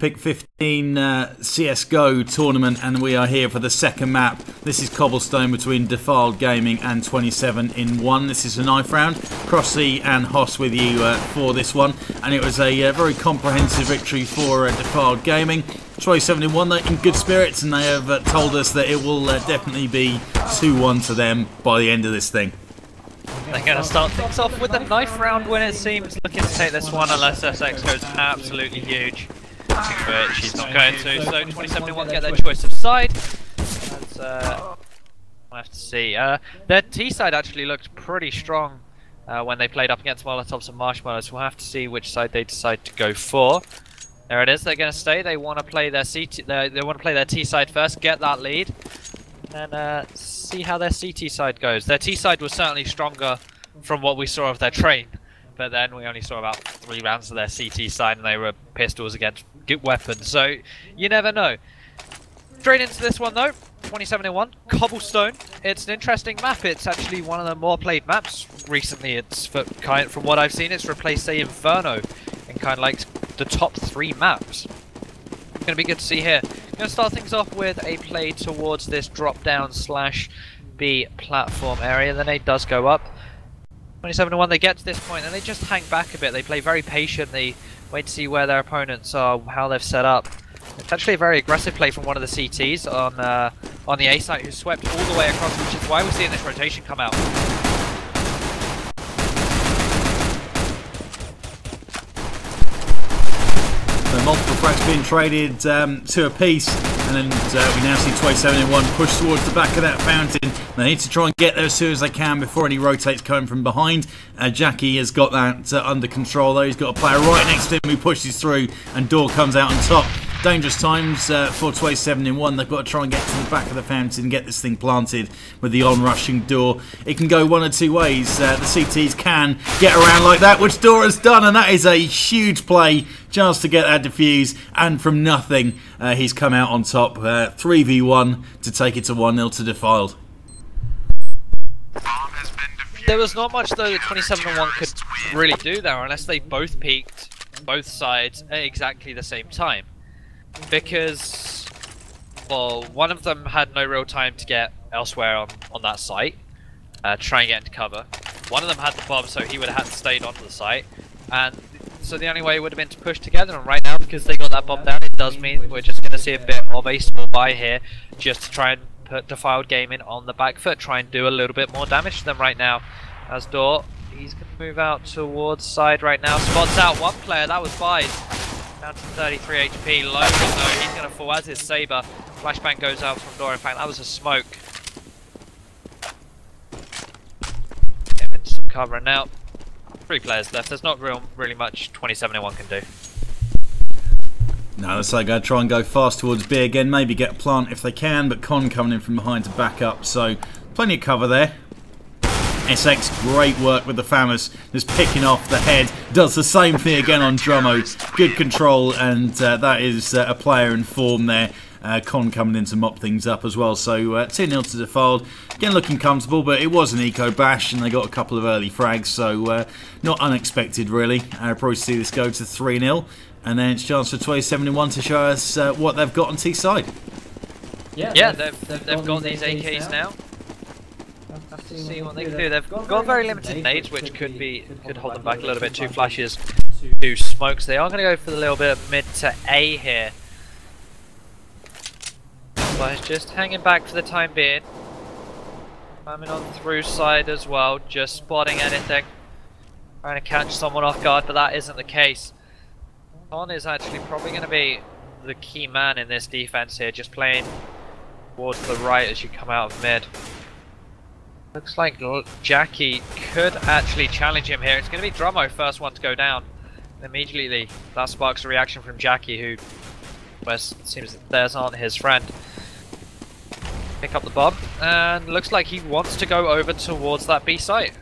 epic.FIFTEEN CSGO tournament, and we are here for the second map. This is Cobblestone between Defiled Gaming and 27 in 1. This is a knife round. Crossy and Hoss with you for this one, and it was a very comprehensive victory for Defiled Gaming. 27 in 1, they're in good spirits, and they have told us that it will definitely be 2-1 to them by the end of this thing. They're going to start things off with a knife round win, it seems. Looking to take this one unless SX goes absolutely huge. But she's not going to, so 27 in 1 get their choice of side. We'll have to see. Their T side actually looked pretty strong when they played up against Molotovs and Marshmallows. We'll have to see which side they decide to go for. There it is, they're going to stay. They want to play their they want to play their T side first, get that lead. And see how their CT side goes. Their T side was certainly stronger from what we saw of their train, but then we only saw about 3 rounds of their CT side, and they were pistols against weapons, so you never know. Straight into this one though, 27 in 1, Cobblestone. It's an interesting map. It's actually one of the more played maps recently. It's from what I've seen, it's replaced say Inferno in kind of like the top 3 maps. It's going to be good to see here. Going to start things off with a play towards this drop down / B platform area. The nade does go up. 27 in 1, they get to this point and they just hang back a bit. They play very patiently, wait to see where their opponents are, how they've set up. It's actually a very aggressive play from one of the CTs on the A site, who swept all the way across, which is why we're seeing this rotation come out. Multiple frags being traded to a piece, and then we now see 27 in 1 push towards the back of that fountain. They need to try and get there as soon as they can before any rotates coming from behind. Jackie has got that under control though. He's got a player right next to him who pushes through, and Door comes out on top. Dangerous times for 27 in 1. They've got to try and get to the back of the fountain and get this thing planted with the on-rushing Door. It can go one or two ways. The CTs can get around like that, which Door has done, and that is a huge play. Chance to get that defuse, and from nothing, he's come out on top. 3v1 to take it to 1-0 to Defiled. There was not much though that 27 in 1 could really do there, unless they both peaked, both sides, at exactly the same time. Because, well, one of them had no real time to get elsewhere on that site, try and get into cover. One of them had the bomb, so he would have had to stay onto the site, and so the only way would have been to push together. And right now, because they got that bomb down, it does mean we're just going to see a bit of a small buy here, just to try and put Defiled Gaming on the back foot, try and do a little bit more damage to them right now. As Door, he's going to move out towards side right now, spots out one player, that was Bide. Down to 33 HP, low, but no, he's going to fall as his Saber. Flashbang goes out from Door, in fact that was a smoke. Get him into some cover, and now 3 players left. There's not really much 27 in 1 can do. No, looks like they're going to try and go fast towards B again, maybe get a plant if they can, but Con coming in from behind to back up, so plenty of cover there. SX, great work with the Famous, just picking off the head, does the same thing again on Drummo. Good control, and that is a player in form there. Con coming in to mop things up as well, so 2-0 to Defiled. Again looking comfortable, but it was an eco bash and they got a couple of early frags, so not unexpected really. Probably see this go to 3-0, and then it's chance for 27 in 1 to show us what they've got on T side. Yeah, they've got these AKs now. Have to see what they can do. They've got very limited nades, which could hold them back a little bit. 2 flashes, 2 smokes. They are going to go for the little bit of mid to A here. But it's just hanging back for the time being. Coming on through side as well, just spotting anything. Trying to catch someone off guard, but that isn't the case. Con is actually probably going to be the key man in this defense here, just playing towards the right as you come out of mid. Looks like Jackie could actually challenge him here. It's going to be Drummo first one to go down. Immediately that sparks a reaction from Jackie, who seems that theirs aren't his friend. Pick up the bomb, and looks like he wants to go over towards that B site.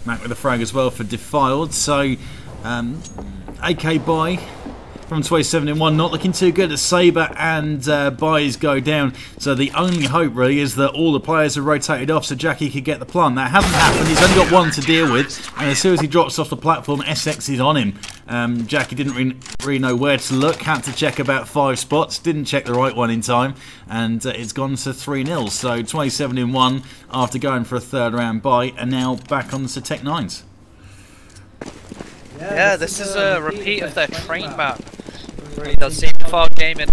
Mac with a frag as well for Defiled, so AK buy from 27-1. Not looking too good as Sabre and Buys go down. So the only hope really is that all the players are rotated off so Jackie could get the plant. That hasn't happened. He's only got one to deal with. And as soon as he drops off the platform, SX is on him. Jackie didn't really know where to look. Had to check about 5 spots. Didn't check the right one in time. And it's gone to 3-0. So 27-1 after going for a third round bye. And now back on the Tech 9s. Yeah, this is a repeat of their train map. It really does seem Defiled Gaming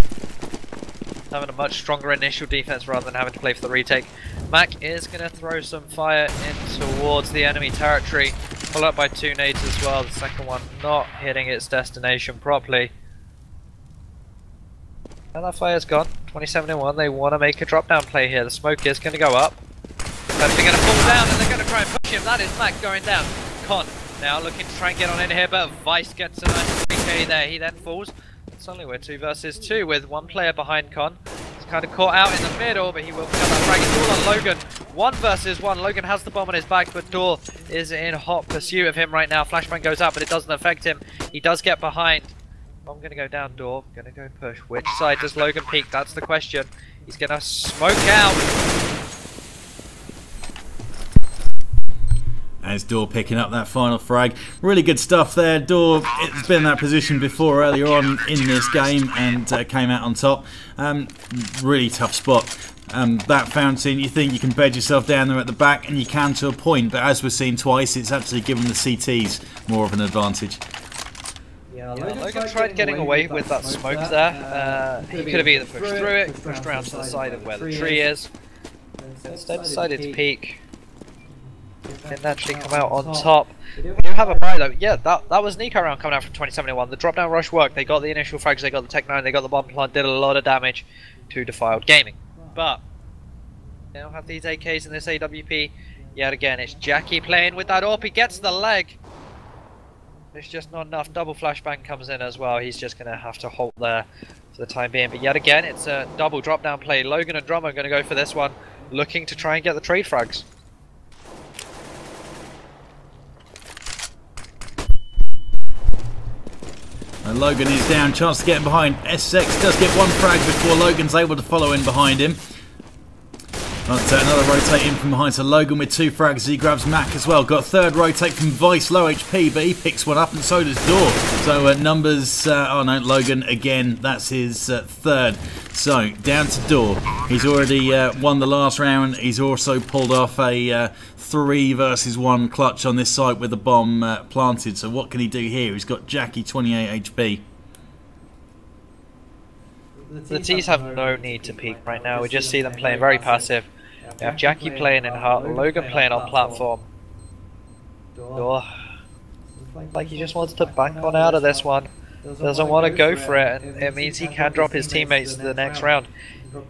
having a much stronger initial defense rather than having to play for the retake. Mac is going to throw some fire in towards the enemy territory, followed up by 2 nades as well. The second one not hitting its destination properly. And that fire's gone. 27-1. They want to make a drop down play here. The smoke is going to go up. They're going to fall down and they're going to try and push him. That is Mac going down. Con now looking to try and get on in here, but Vice gets a nice 3k there. He then falls. Suddenly we're 2 versus 2 with 1 player behind Con. He's kind of caught out in the middle, but he will pick up that frag. It's all on Logan. 1 versus 1. Logan has the bomb on his back, but Door is in hot pursuit of him right now. Flashbang goes out, but it doesn't affect him. He does get behind. I'm going to go down Door. Going to go push. Which side does Logan peek? That's the question. He's going to smoke out. As Door picking up that final frag. Really good stuff there. Door has been in that position before earlier on in this game and came out on top. Really tough spot. That fountain, you think you can bed yourself down there at the back, and you can to a point, but as we've seen twice, it's actually given the CTs more of an advantage. Yeah, Logan tried getting away with that smoke there. He could have either pushed through it, pushed around to the side of where the tree is. Instead decided to peek. Didn't actually come out on top. We do have a buy though. Yeah, that was an eco round coming out from 27-1. The drop down rush worked. They got the initial frags, they got the Tech 9, they got the bomb plant, did a lot of damage to Defiled Gaming. But they don't have these AKs in this AWP. Yet again, it's Jackie playing with that AWP. He gets the leg. It's just not enough. Double flashbang comes in as well. He's just going to have to halt there for the time being. But yet again, it's a double drop down play. Logan and Drummer are going to go for this one, looking to try and get the trade frags. And Logan is down, chance to get him behind. SX does get 1 frag before Logan's able to follow in behind him. But another rotate in from behind, so Logan with 2 frags, he grabs Mac as well. Got a third rotate from Vice, low HP, but he picks one up and so does Door. So numbers, oh no, Logan again, that's his third. So down to Door. He's already won the last round. He's also pulled off a 3 versus 1 clutch on this site with the bomb planted. So what can he do here? He's got Jackie 28 HP. The T's have no need to peek right now. We just see them playing very passive. We have Jackie playing in heart, Logan playing on platform. Door, like he just wants to back on out of this one. Doesn't want to go for it, and it means he can drop his teammates to the next round.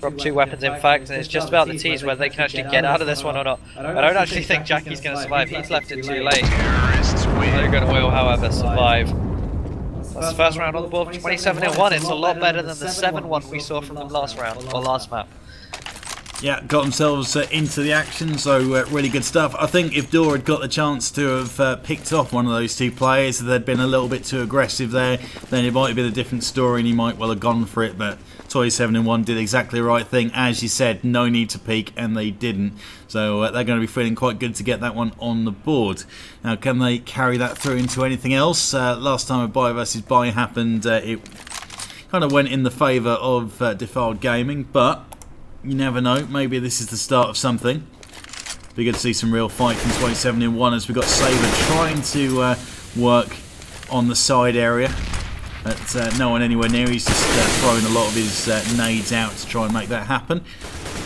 Drop 2 weapons in fact, and it's just about the T's whether they can actually get out of this one or not. I don't actually think Jackie's going to survive. He's left it too late. Logan will, however, survive. That's the first round on the board for 27-1. It's a lot better than the 7-1 we saw from them last round, or last map. Yeah, got themselves into the action, so really good stuff. I think if Door had got the chance to have picked off one of those 2 players, if they'd been a little bit too aggressive there, then it might have been a different story and he might well have gone for it. But 27-1 did exactly the right thing. As you said, no need to peek, and they didn't. So they're going to be feeling quite good to get that one on the board. Now, can they carry that through into anything else? Last time a buy versus buy happened, it kind of went in the favour of Defiled Gaming, but you never know, maybe this is the start of something. Be good to see some real fight from 27-1 as we've got Sabre trying to work on the side area. But no one anywhere near. He's just throwing a lot of his nades out to try and make that happen.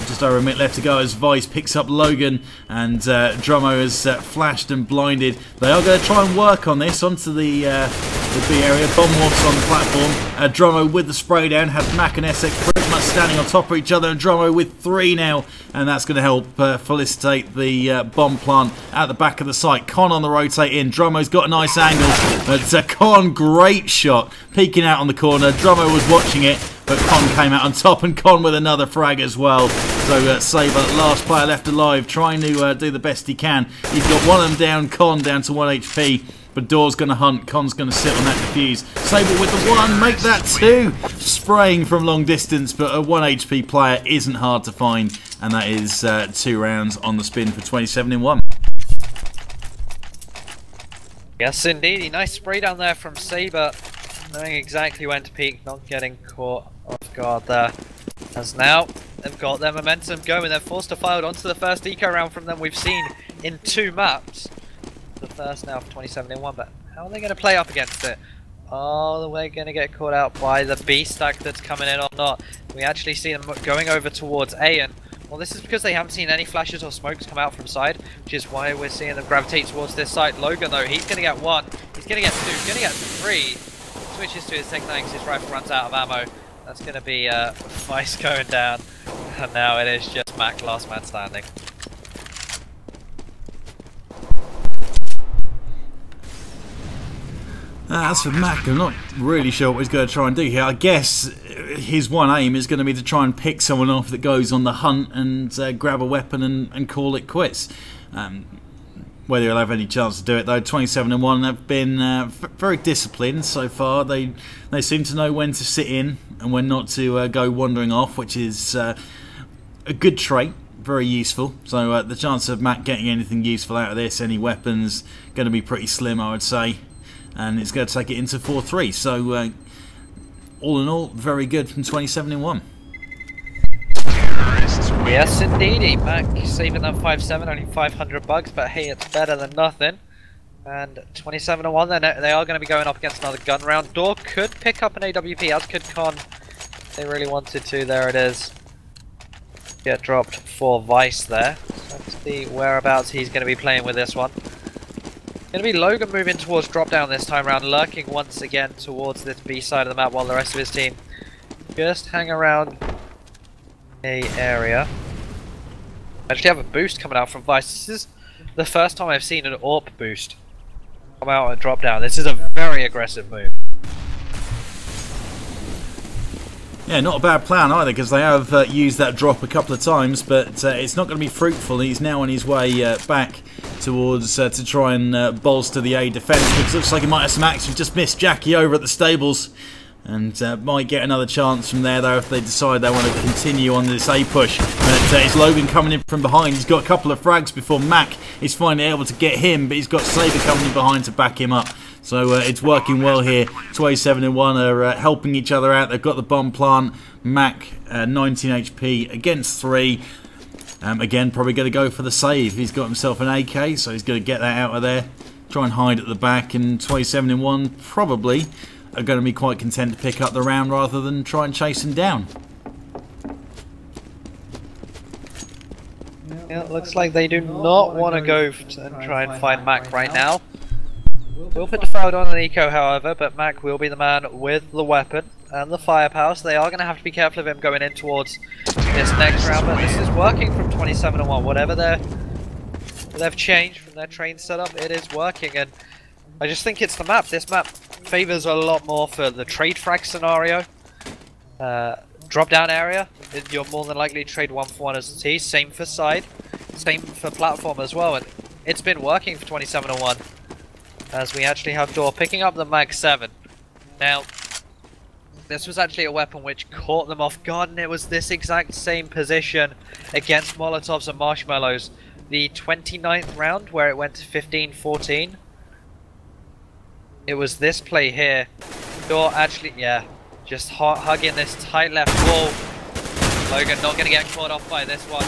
Just over a minute left to go as Vice picks up Logan, and Drummo has flashed and blinded. They are going to try and work on this onto the B area. Bomb walks on the platform. Drummo with the spray down, has Mac and Essex pretty much standing on top of each other, and Drummo with 3 now, and that's going to help felicitate the bomb plant at the back of the site. Con on the rotate in. Drummo's got a nice angle, but Con, great shot, peeking out on the corner. Drummo was watching it, but Con came out on top, and Con with another frag as well. So Sabre, last player left alive, trying to do the best he can. He's got one of them down, Con down to 1 HP. But Door's going to hunt. Con's going to sit on that defuse. Sable with the 1. Make that 2. Spraying from long distance. But a 1 HP player isn't hard to find. And that is 2 rounds on the spin for 27 in 1. Yes, indeed. Nice spray down there from Saber. Knowing exactly when to peek. Not getting caught off guard there. As now, they've got their momentum going. They're forced to file onto the first eco round from them we've seen in 2 maps. The first now for 27 in 1, but how are they going to play up against it? Are they going to get caught out by the B stack that's coming in or not? We actually see them going over towards A, and well, this is because they haven't seen any flashes or smokes come out from side, which is why we're seeing them gravitate towards this side. Logan though, he's going to get 1, he's going to get 2, he's going to get 3. Switches to his Tech 9 because his rifle runs out of ammo. That's going to be Vice going down, and now it is just Mac, last man standing. As for Mac, I'm not really sure what he's going to try and do here. I guess his one aim is going to be to try and pick someone off that goes on the hunt and grab a weapon and call it quits. Whether he'll have any chance to do it though, 27 in 1 have been very disciplined so far. They seem to know when to sit in and when not to go wandering off, which is a good trait, very useful. So the chance of Mac getting anything useful out of this, any weapons, going to be pretty slim, I would say. And it's going to take it into 4-3. So all in all, very good from 27 in 1. Yes, indeedy. Mac saving that 5-7, only 500 bucks, but hey, it's better than nothing. And 27 in 1, then they are going to be going up against another gun round. Door could pick up an AWP, as could Con. If they really wanted to. There it is. Get dropped for Vice there. So that's the whereabouts he's going to be playing with this one. Going to be Logan moving towards drop down this time around, lurking once again towards this B side of the map while the rest of his team just hang around a area. Actually have a boost coming out from Vice. This is the first time I've seen an AWP boost come out and drop down. This is a very aggressive move. Yeah, not a bad plan either, because they have used that drop a couple of times, but it's not going to be fruitful. He's now on his way back towards to try and bolster the A defence, because it looks like he might have some action. Just missed Jackie over at the stables, and might get another chance from there though if they decide they want to continue on this A push. But it's Logan coming in from behind. He's got a couple of frags before Mac is finally able to get him, but he's got Saber coming in behind to back him up. So it's working well here. 27 in 1 are helping each other out. They've got the bomb plant. Mac 19 HP against 3. Again, probably going to go for the save. He's got himself an AK, so he's going to get that out of there. Try and hide at the back. And 27 in 1 probably are going to be quite content to pick up the round rather than try and chase him down. Yeah, it looks like they do not want to go and try and find Mac right now. We'll put Defiled on an eco, however, but Mac will be the man with the weapon and the firepower, so they are going to have to be careful of him going in towards this next round. But this is working from 27 in 1. Whatever they've changed from their train setup, it is working. And I just think it's the map. This map favours a lot more for the trade frag scenario. Drop down area, you're more than likely to trade 1 for 1 as a T. Same for side, same for platform as well. And it's been working for 27 in 1. As we actually have Door picking up the Mag 7. Now, this was actually a weapon which caught them off guard, and it was this exact same position against Molotovs and Marshmallows. The 29th round, where it went to 15-14. It was this play here. Door actually, yeah, just hugging this tight left wall. Logan not going to get caught off by this one.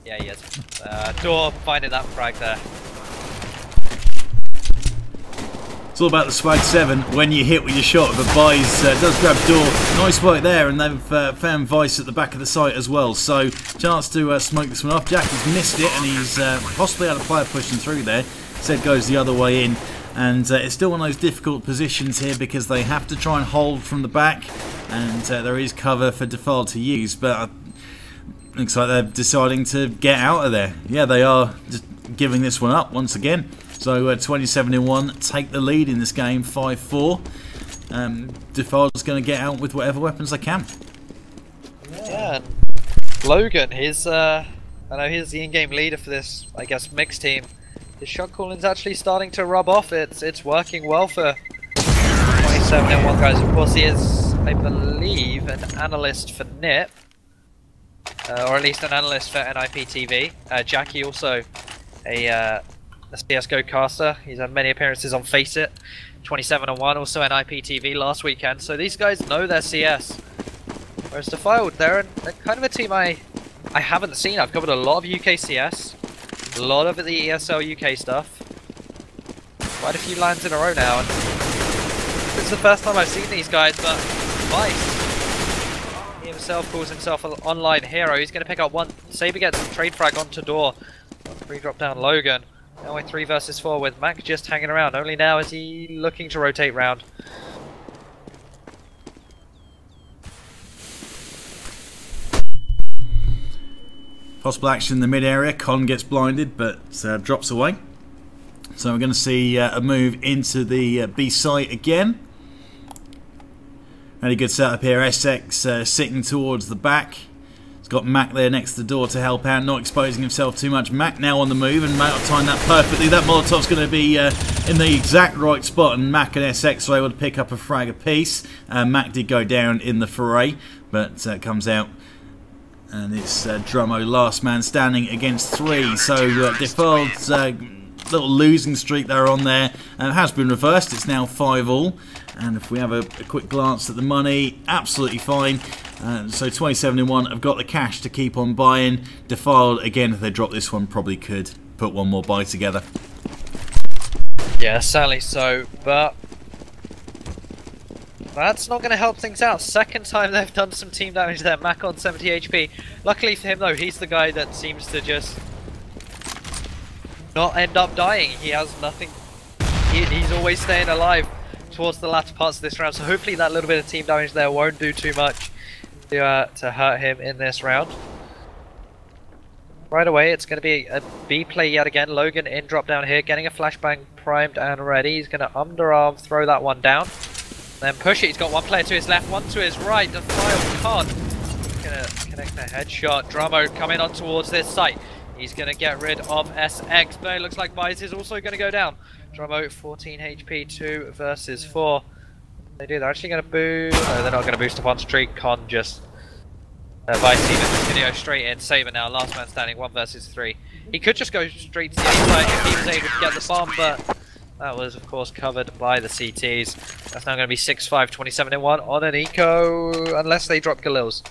Yeah, he is. Door finding that frag there. It's all about the swag 7 when you hit with your shot, but Buys does grab Door. Nice work there, and they've found Vice at the back of the site as well. So, chance to smoke this one off. Jackie's missed it, and he's possibly had a player pushing through there. Zed goes the other way in, and it's still one of those difficult positions here because they have to try and hold from the back, and there is cover for Defiled to use, but looks like they're deciding to get out of there. Yeah, they are just giving this one up once again. So 27 in 1 take the lead in this game, 5-4. Defiled's going to get out with whatever weapons they can. Yeah, and Logan, I know he's the in-game leader for this, I guess, mixed team. the shot calling's actually starting to rub off. It's working well for 27-1 guys. Of course, he is, I believe, an analyst for NIP, or at least an analyst for NIPTV. Jackie also a CS:GO caster. He's had many appearances on Face It. 27-1, also NIPTV last weekend. So these guys know their CS. Whereas Defiled, they're kind of a team I haven't seen. I've covered a lot of UK CS, a lot of the ESL UK stuff, quite a few lands in a row now, and it's the first time I've seen these guys. But Vice, he himself calls himself an online hero. He's going to pick up one. Saber gets some trade frag onto door. 3 drop down Logan. Now we're 3 versus 4 with Mac just hanging around. Only now is he looking to rotate round. Possible action in the mid area. Con gets blinded but drops away. So we're going to see a move into the B site again. Really good setup here. SX sitting towards the back. He's got Mac there next to the door to help out, not exposing himself too much. Mac now on the move, and Mac will time that perfectly. That Molotov's going to be in the exact right spot, and Mac and SX were able to pick up a frag apiece. Mac did go down in the foray, but comes out. And it's Drummo, last man standing against 3. So Defiled's little losing streak they're on there has been reversed. It's now 5-all. And if we have a quick glance at the money, absolutely fine. So 27-1 have got the cash to keep on buying. Defiled, again, if they drop this one, probably could put one more buy together. Yeah, sadly so, but that's not going to help things out. Second time they've done some team damage there. Mac on 70 HP. Luckily for him though, he's the guy that seems to just not end up dying. He has nothing. He's always staying alive towards the latter parts of this round. So hopefully that little bit of team damage there won't do too much to hurt him in this round. Right away, it's going to be a B play yet again. Logan in drop down here, getting a flashbang primed and ready. He's going to underarm throw that one down. Then push it. He's got one player to his left, one to his right. Defiled can't. He's going to connect the headshot. Drummo coming on towards this site. He's going to get rid of SX, but it looks like Vice is also going to go down. Drummo 14 HP, 2 versus 4. They do. They're actually going to boost. No, they're not going to boost upon streak. Con just Vice even this video straight in. Saber now, last man standing, 1 versus 3. He could just go straight to the outside if he was able to get the bomb, but that was of course covered by the CTs. That's now going to be 6-5, 27-1 on an eco, unless they drop Galils.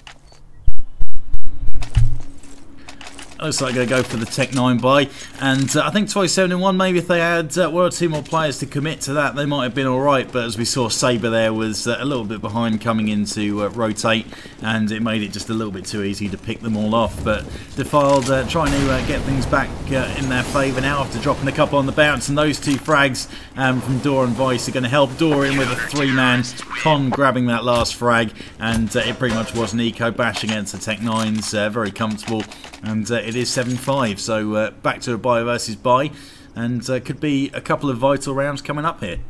Looks like they're going to go for the Tech 9 buy, and I think 27-1, maybe if they had 1 or 2 more players to commit to that, they might have been alright, but as we saw, Saber there was a little bit behind coming into rotate, and it made it just a little bit too easy to pick them all off. But Defiled trying to get things back in their favour now after dropping a couple on the bounce, and those 2 frags from Door and Vice are going to help Door in with a 3-man. Con grabbing that last frag, and it pretty much was an eco bash against the Tech 9s, very comfortable, and it is 7-5, so back to a buy versus buy, and could be a couple of vital rounds coming up here.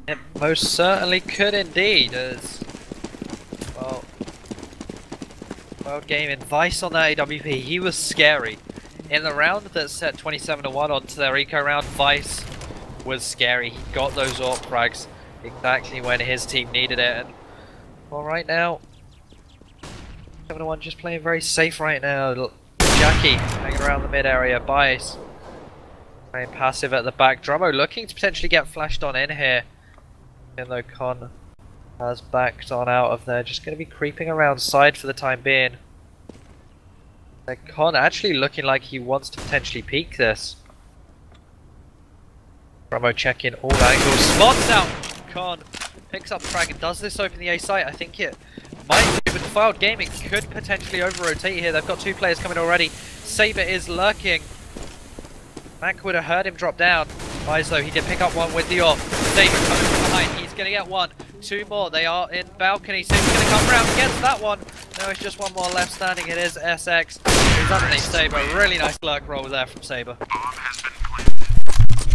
It most certainly could indeed, as well. Defiled Gaming, Vice on that AWP, he was scary. In the round that set 27-1 onto their eco round, Vice was scary. He got those AWP frags exactly when his team needed it, and well, right now 7-1 just playing very safe right now. Jackie hanging around the mid area. Bias playing passive at the back. Drummo looking to potentially get flashed on in here, even though Con has backed on out of there. Just going to be creeping around side for the time being. Con actually looking like he wants to potentially peek this. Drummo checking all angles. Spots out. Con picks up frag and does this open the A site. I think it might be, but Defiled Gaming could potentially over-rotate here. They've got 2 players coming already. Saber is lurking. Mac would have heard him drop down. Wise though, he did pick up one with the AWP. Saber coming from behind. He's going to get 1. 2 more. They are in balcony. Saber's going to come round, gets that one. No, it's just 1 more left standing. It is SX. He's underneath Saber. Really nice lurk roll there from Saber.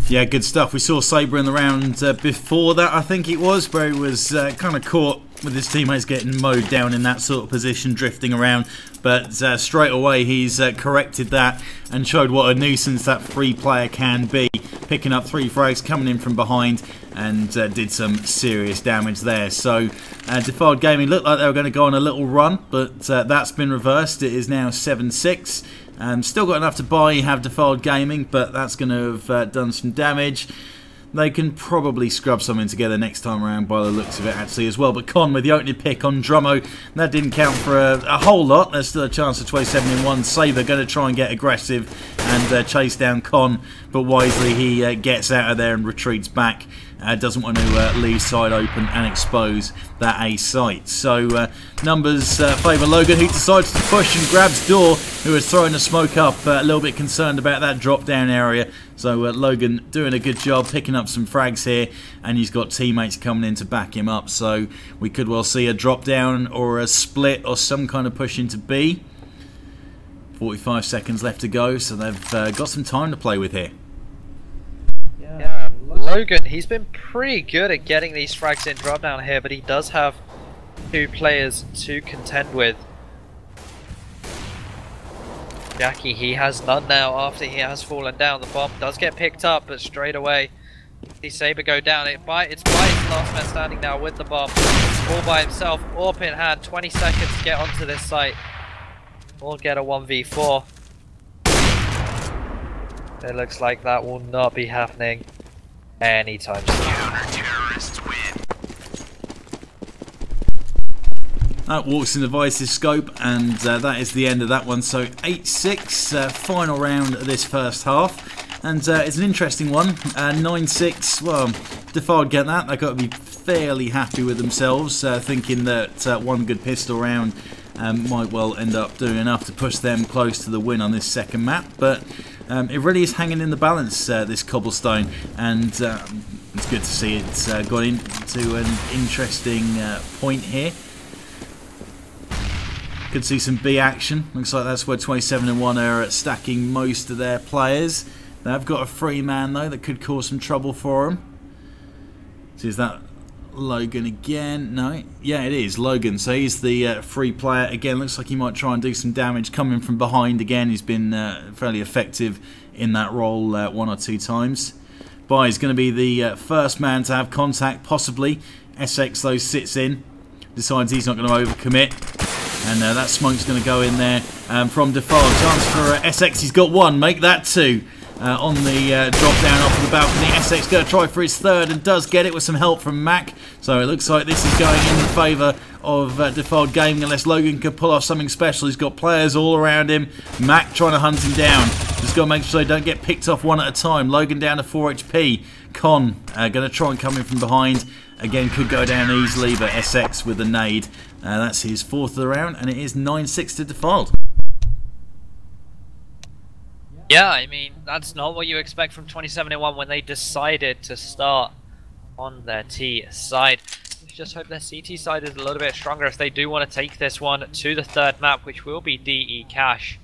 Yeah, good stuff. We saw Saber in the round before that, I think it was, where he was kind of caught with his teammates getting mowed down in that sort of position, drifting around. But straight away he's corrected that and showed what a nuisance that free player can be, picking up 3 frags, coming in from behind, and did some serious damage there. So Defiled Gaming looked like they were going to go on a little run, but that's been reversed. It is now 7-6. Still got enough to buy, have Defiled Gaming, but that's going to have done some damage. They can probably scrub something together next time around by the looks of it actually as well. But Con with the opening pick on Drummo, that didn't count for a whole lot. There's still a chance of 27-1. Saber going to try and get aggressive and chase down Con, but wisely he gets out of there and retreats back. Doesn't want to leave side open and expose that A site. So numbers favour Logan, who decides to push and grabs Door, who is throwing the smoke up, a little bit concerned about that drop down area. So Logan doing a good job picking up some frags here, and he's got teammates coming in to back him up. So we could well see a drop down or a split or some kind of push into B. 45 seconds left to go, so they've got some time to play with here. Yeah, Logan, he's been pretty good at getting these frags in drop down here, but he does have 2 players to contend with. Jackie, he has none now after he has fallen down. The bomb does get picked up, but straight away the Saber go down. It's by his last man standing now with the bomb. All by himself, AWP in hand, 20 seconds to get onto this site. We'll get a 1v4. It looks like that will not be happening anytime soon. That walks in the Vice's scope, and that is the end of that one. So 8-6, final round of this first half. And it's an interesting one. 9-6, well, Defiled get that. They've got to be fairly happy with themselves, thinking that one good pistol round might well end up doing enough to push them close to the win on this second map. But it really is hanging in the balance, this cobblestone, and it's good to see it's got into an interesting point here. Could see some B action. Looks like that's where 27-1 are stacking most of their players. They've got a free man though that could cause some trouble for them. So is that Logan again? No. Yeah, it is Logan. So he's the free player again. Looks like he might try and do some damage coming from behind again. He's been fairly effective in that role 1 or 2 times. Bai is going to be the first man to have contact, possibly. SX though sits in, decides he's not going to overcommit. And that smoke's going to go in there from Defiled. Chance for SX, he's got 1, make that 2 on the drop down off of the balcony. SX going to try for his 3rd and does get it with some help from Mac. So it looks like this is going in the favour of Defiled Gaming unless Logan can pull off something special. He's got players all around him. Mac trying to hunt him down. Just got to make sure they don't get picked off one at a time. Logan down to 4 HP. Con going to try and come in from behind. Again, could go down easily, but SX with the nade. That's his 4th of the round, and it is 9-6 to Defiled. Yeah, I mean, that's not what you expect from 27-1 when they decided to start on their T side. Let's just hope their CT side is a little bit stronger if they do want to take this one to the 3rd map, which will be DE Cash.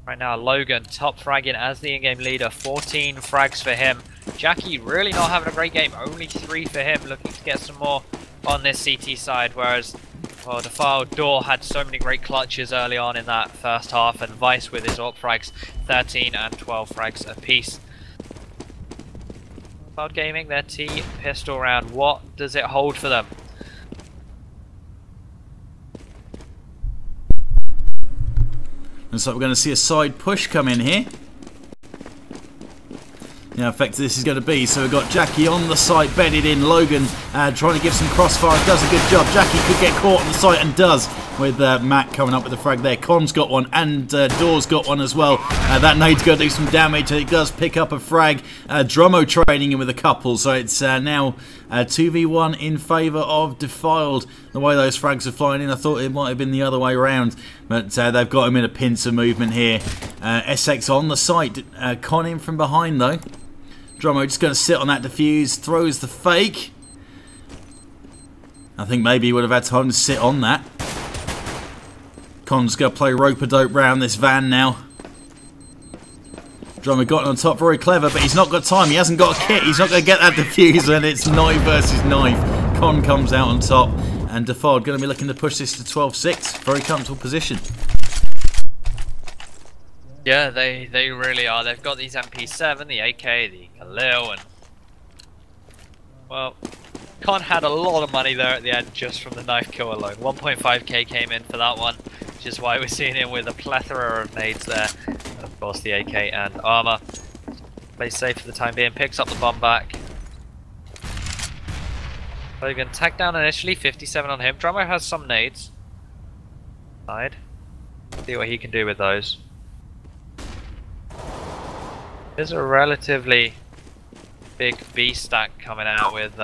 Right now, Logan top fragging as the in-game leader, 14 frags for him. Jackie really not having a great game, only 3 for him, looking to get some more on this CT side, whereas well, Defiled Door had so many great clutches early on in that first half, and Vice with his AWP frags, 13 and 12 frags apiece. Defiled Gaming, their T pistol round, what does it hold for them? Looks like we're going to see a side push come in here. Yeah, effective this is going to be. So we've got Jackie on the site, bedded in. Logan trying to give some crossfire, does a good job. Jackie could get caught on the site and does, with Matt coming up with the frag there. Con's got one and Door's got one as well. That nade's going to do some damage. It does pick up a frag. Drummo trading in with a couple, so it's now 2v1 in favour of Defiled. The way those frags are flying in, I thought it might have been the other way around, but they've got him in a pincer movement here. SX on the site, Con in from behind though. Drummo just going to sit on that defuse, throws the fake. I think maybe he would have had time to sit on that. Con's going to play rope-a-dope round this van now. Drummo got on top, very clever, but he's not got time. He hasn't got a kit. He's not going to get that defuse, and it's knife versus knife. Con comes out on top, and Defiled going to be looking to push this to 12-6. Very comfortable position. Yeah, they really are. They've got these MP7, the AK, the Khalil, and well, Con had a lot of money there at the end just from the knife kill alone. 1.5k came in for that one, which is why we're seeing him with a plethora of nades there. And of course the AK and armor. Plays safe for the time being, picks up the bomb back. Logan tagged down initially, 57 on him. Drummer has some nades. Side. See what he can do with those. There's a relatively big B stack coming out with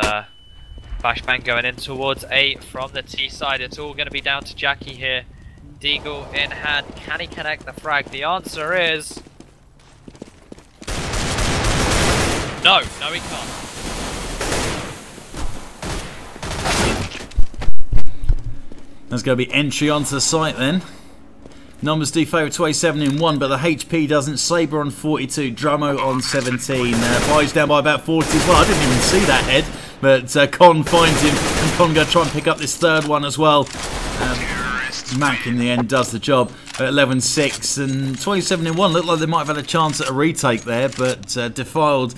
Flashbang going in towards A from the T side. It's all going to be down to Jackie here. Deagle in hand. Can he connect the frag? The answer is no. No, he can't. There's going to be entry onto the site then. Numbers do favour 27 in 1, but the HP doesn't. Sabre on 42, Drummo on 17. Buys down by about 40 as well. I didn't even see that head, but Con finds him, and Con going to try and pick up this third one as well. Mac in the end does the job at 11-6, and 27 in 1. Looked like they might have had a chance at a retake there, but Defiled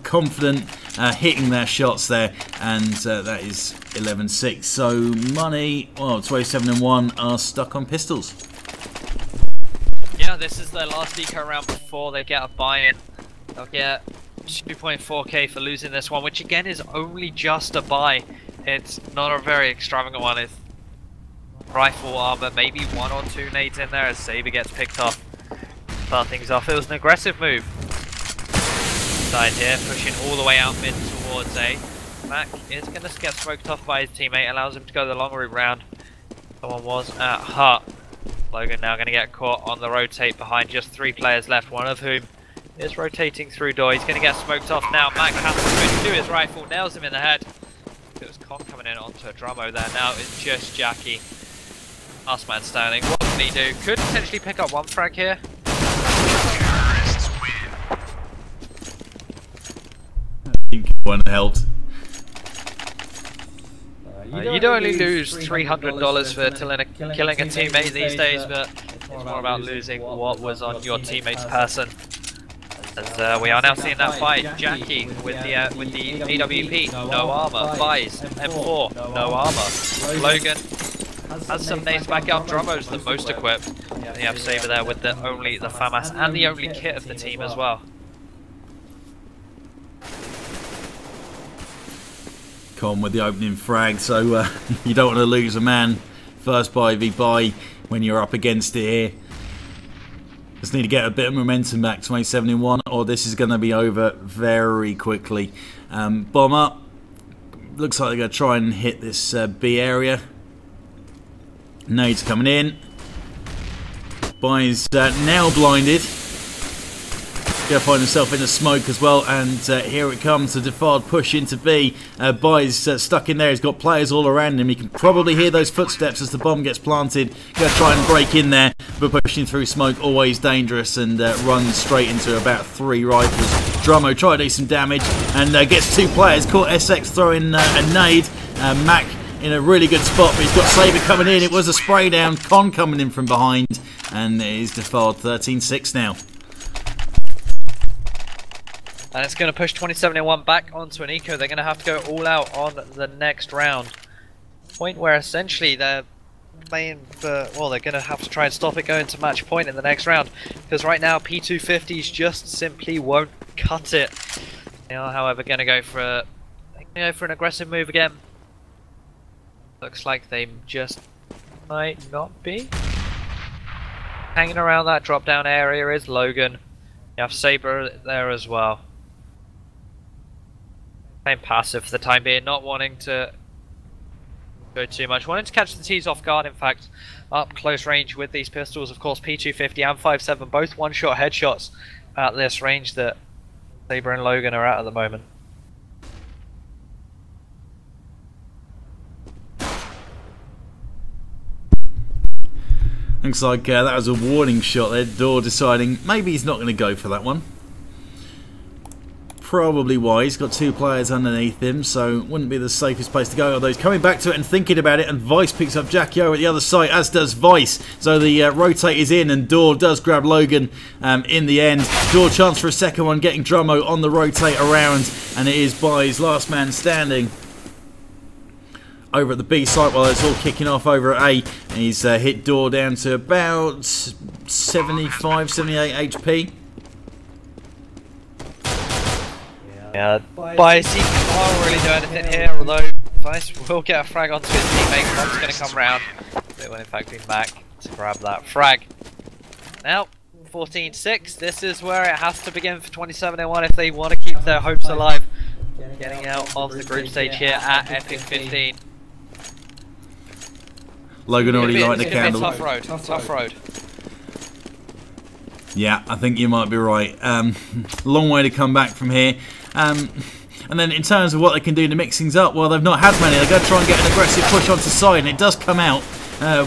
confident hitting their shots there, and that is 11-6. So money, well, 27 in 1 are stuck on pistols. Yeah, this is their last eco round before they get a buy-in. They'll get 2.4k for losing this one, which again is only just a buy. It's not a very extravagant one. It's rifle armor, maybe 1 or 2 nades in there as Sabre gets picked off. Start things off. It was an aggressive move. Side here, pushing all the way out mid towards A. Mac is going to get smoked off by his teammate, allows him to go the long route round. Someone was at Hut. Logan now going to get caught on the rotate behind just 3 players left, one of whom is rotating through door. He's going to get smoked off now. Mac has to switch to his rifle, nails him in the head. It was Con coming in onto a Drummo there. Now it's just Jackie. Last man standing. What can he do? Could potentially pick up 1 frag here. I think one helped. You'd only lose $300 for killing a teammate these days, but it's more about losing what was on your teammate's person. As we are now seeing that fight, Jackie with the AWP, no armor, buys M4, no armor. Logan has some nades back up. Drummo's the most equipped. And you have Sabre there with the FAMAS and the only kit of the team as well. Con with the opening frag, so you don't want to lose a man first buy v buy when you're up against it here. Just need to get a bit of momentum back, 27 in 1, or this is going to be over very quickly. Bomb up. Looks like they're going to try and hit this B area. Nades coming in. Buys now blinded. Going to find himself in the smoke as well, and here it comes, the Defiled push into B. Buys stuck in there, he's got players all around him. He can probably hear those footsteps as the bomb gets planted. Going to try and break in there, but pushing through smoke, always dangerous, and runs straight into about 3 rifles. Drummo try to do some damage, and gets 2 players. Caught SX throwing a nade. Mac in a really good spot, but he's got Sabre coming in. It was a spray down. Con coming in from behind, and it is Defiled 13-6 now. And it's going to push 27 in 1 back onto an eco. They're going to have to go all out on the next round. Point where essentially they're playing for, well, they're going to have to try and stop it going to match point in the next round. Because right now P250s just simply won't cut it. They are, however, going to go for an aggressive move again. Looks like they just might not be. Hanging around that drop down area is Logan. You have Sabre there as well. Playing passive for the time being, not wanting to go too much. Wanting to catch the T's off guard, in fact, up close range with these pistols. Of course, P250 and 5.7, both one-shot headshots at this range that Sabre and Logan are at the moment. Looks like that was a warning shot there. Door deciding maybe he's not going to go for that one. probably wise. Got 2 players underneath him, so wouldn't be the safest place to go. Although he's coming back to it and thinking about it, and Vice picks up Jackie O at the other side, as does Vice. So the rotate is in, and Dor does grab Logan in the end. Dor chance for a second one, getting Drummo on the rotate around, and it is By's last man standing over at the B site while it's all kicking off over at A. And he's hit Dor down to about 75, 78 HP. Yeah, Bice, he can't really do anything here, although Vice will get a frag onto his teammate. One's going to come round. It will in fact be Mac to grab that frag. Now, 14-6, this is where it has to begin for 27-1 if they want to keep their hopes alive. Getting out of the group stage here at epic.FIFTEEN. Logan already lighting the candle. Tough road, tough road. Yeah, I think you might be right. Long way to come back from here. And then in terms of what they can do to mix things up, well, they've not had many. They're going to try and get an aggressive push onto side, and it does come out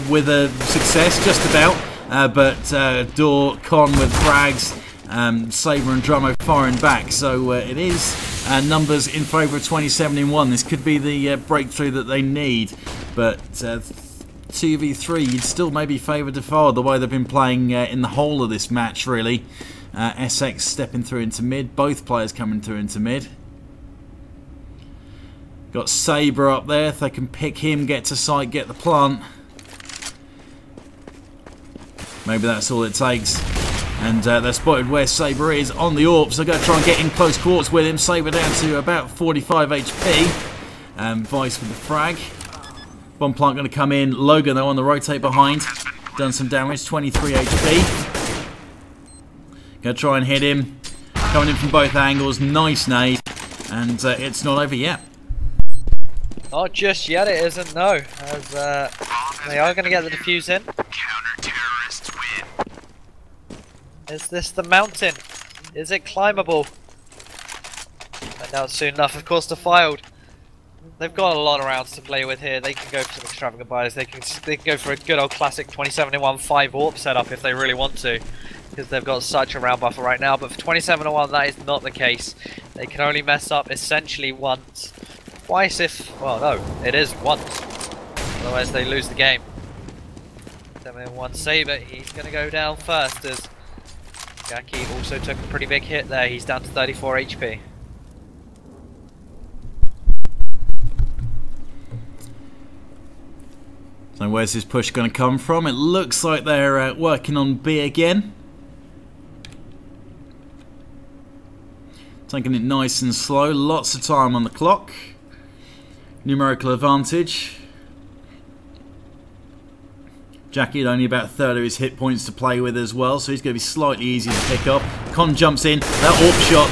with a success, just about. But Dor, Con with frags, Sabre and Drummo firing back. So it is numbers in favour of 27-1. This could be the breakthrough that they need. But 2v3, you'd still maybe favour Defiled the way they've been playing in the whole of this match, really. SX stepping through into mid, both players coming through into mid. Got Sabre up there, if they can pick him, get to site, get the plant. Maybe that's all it takes. And they've spotted where Sabre is on the AWP, so they're going to try and get in close quarters with him. Sabre down to about 45 HP. Vice with the frag. Bomb plant going to come in. Logan though on the rotate behind. Done some damage, 23 HP. Going to try and hit him. Coming in from both angles. Nice nade. And it's not over yet. Not just yet, it isn't, no. As they are going to get the defuse in. Is this the mountain? Is it climbable? Find out soon enough. Of course, Defiled. They've got a lot of rounds to play with here. They can go for some extravagant buys. They can go for a good old classic 27-1 5 AWP setup if they really want to, because they've got such a round buffer right now. But for 27-1, that is not the case. They can only mess up essentially once. Twice if... well, no, it is once. Otherwise they lose the game. 7-1 Sabre, he's going to go down first as Gaki also took a pretty big hit there. He's down to 34 HP. So where's this push going to come from? It looks like they're working on B again. Taking it nice and slow. Lots of time on the clock. Numerical advantage. Jackie had only about a third of his hit points to play with as well, so he's going to be slightly easier to pick up. Con jumps in. That AWP shot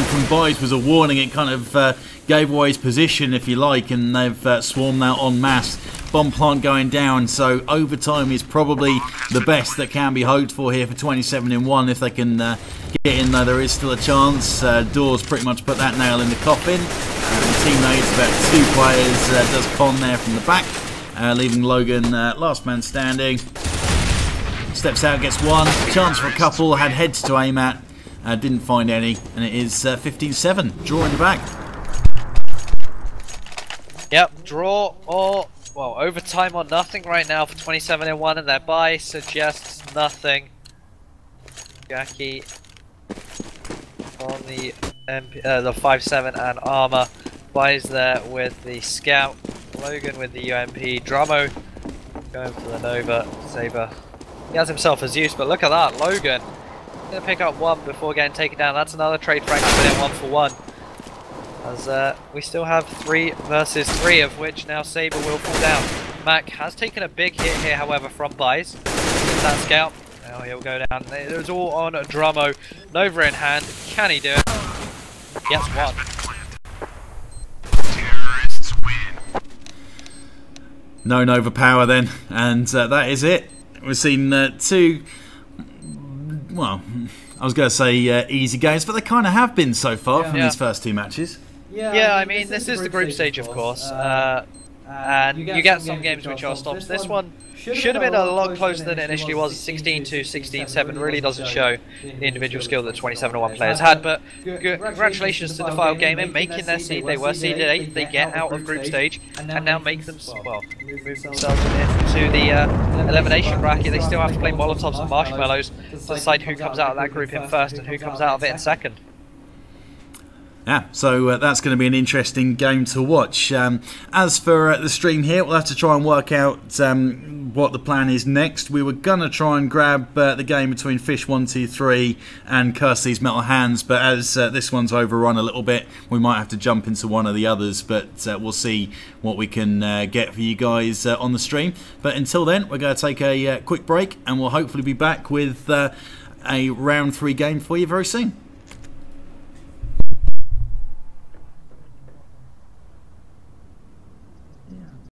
from Byes was a warning. It kind of gave away his position, if you like, and they've swarmed out en masse. Bomb plant going down, so overtime is probably the best that can be hoped for here for 27-1. If they can get in there, there is still a chance. Dor's pretty much put that nail in the coffin. Teammates, about 2 players, does Con there from the back. Leaving Logan last man standing. Steps out, gets one. Chance for a couple, had heads to aim at. Didn't find any, and it is 15-7. Draw in the back. Yep, draw or... well, overtime or nothing right now for 27-1, and their buy suggests nothing. Gaki on the 5-7 and armor. Buys there with the scout. Logan with the UMP. Drummo going for the Nova. Sabre. He has himself as use, but look at that. Logan going to pick up one before getting taken down. That's another trade frag within 1 for 1. As we still have 3 versus 3, of which now Sabre will fall down. Mac has taken a big hit here, however, from Byes. That scout. Now he'll go down. It was all on Drummo. Nova in hand. Can he do it? Yes, one. No Nova power then, and that is it. We've seen 2, well, I was going to say easy games, but they kind of have been so far from these first 2 matches. Yeah, I mean, this is the group stage, of course, and you get some games which are stops. This one Should have been a lot closer than it initially was. 16 to 16-7 really doesn't show the individual skill that 27-1 players had, but congratulations to Defiled Gaming, making their seed. They were seeded 8th, they get out of group stage, and now make them, well, move themselves into the elimination bracket. They still have to play Molotovs and Marshmallows to decide who comes out of that group in first and who comes out of it in second. Yeah, so that's going to be an interesting game to watch. As for the stream here, we'll have to try and work out what the plan is next. We were going to try and grab the game between Fish123 and Kirsty's Metal Hands, but as this one's overrun a little bit, we might have to jump into one of the others, but we'll see what we can get for you guys on the stream. But until then, we're going to take a quick break, and we'll hopefully be back with a round 3 game for you very soon.